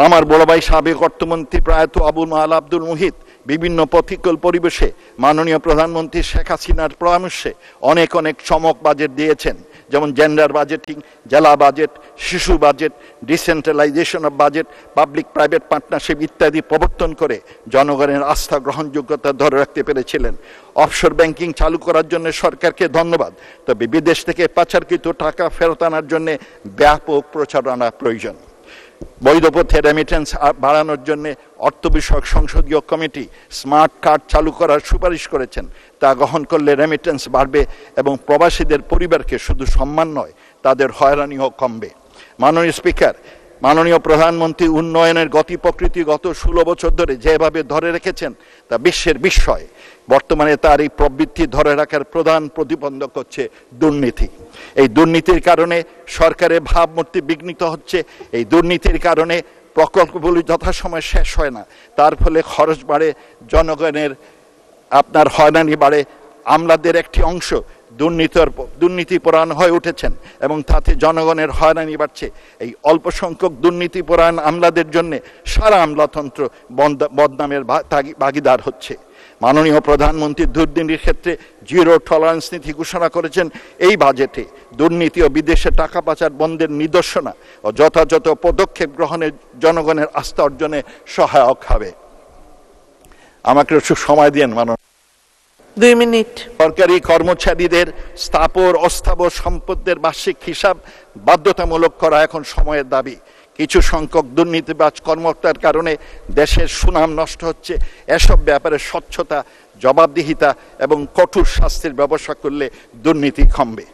আমার বড় ভাই সাবেক অর্থমন্ত্রী প্রয়াত আবুল মাল আব্দুল মুহিত বিভিন্ন প্রতিকূল পরিবেশে মাননীয় প্রধানমন্ত্রী শেখ হাসিনার পরামর্শে অনেক চমক বাজেট দিয়েছেন, যেমন জেন্ডার বাজেটিং, জেলা বাজেট, শিশু budget, decentralisation of budget, public private partnership ইত্যাদি প্রবর্তন করে জনগণের আস্থা গ্রহণযোগ্যতা ধরে রাখতে পেরেছিলেন। অফশোর ব্যাংকিং চালু করার জন্য সরকারকে ধন্যবাদ, তবে বিদেশ থেকে পাচারকৃত টাকা ফেরত আনার জন্য ব্যাপক প্রচারণা প্রয়োজন। বৈধ পথে রেমিটেন্স বাড়ানোর জন্য অর্থ বিষয়ক সংসদীয় কমিটি স্মার্ট কার্ড চালু করার সুপারিশ করেছেন। তা গ্রহণ করলে রেমিটেন্স বাড়বে এবং প্রবাসীদের পরিবারকে শুধু সম্মান নয়, তাদের হয়রানিও কমবে। মাননীয় স্পিকার, মাননীয় প্রধানমন্ত্রী উন্নয়নের গতি প্রকৃতি গত 16 বছর ধরে যেভাবে ধরে রেখেছেন তা বিশ্বের বিস্ময়। বর্তমানে তার এই প্রবৃত্তি ধরে রাখার প্রধান প্রতিবন্ধক হচ্ছে দুর্নীতি। এই দুর্নীতির কারণে সরকারের ভাবমূর্তি বিঘ্নিত হচ্ছে। এই দুর্নীতির কারণে প্রকল্পগুলি যথাসময়ে শেষ হয় না, তার ফলে খরচ বাড়ে, জনগণের হয়রানি বাড়ে। আমলাদের একটি অংশ দুর্নীতিপরায়ণ হয়ে উঠেছেন এবং তাতে জনগণের হয়রানি বাড়ছে। এই অল্প সংখ্যক দুর্নীতিপরায়ণ আমলাদের জন্য সারা আমলাতন্ত্র বদনামের ভাগিদার হচ্ছে। মাননীয় প্রধানমন্ত্রী দুর্নীতির ক্ষেত্রে জিরো টলারেন্স নীতি ঘোষণা করেছেন। এই বাজেটে দুর্নীতি ও বিদেশে টাকা পাচার বন্ধের নিদর্শনা ও যথাযথ পদক্ষেপ গ্রহণের জনগণের আস্থা অর্জনে সহায়ক হবে। আমাকে একটু সময় দিন মাননীয়। 2 মিনিট। সরকারি কর্মচারীদের স্থাবর অস্থাবর সম্পদের বার্ষিক হিসাব বাধ্যতামূলক করা এখন সময়ের দাবি। কিছু সংখ্যক দুর্নীতিবাজ কর্মকর্তার কারণে দেশের সুনাম নষ্ট হচ্ছে। এসব ব্যাপারে স্বচ্ছতা, জবাবদিহিতা এবং কঠোর শাস্তির ব্যবস্থা করলে দুর্নীতি কমবে।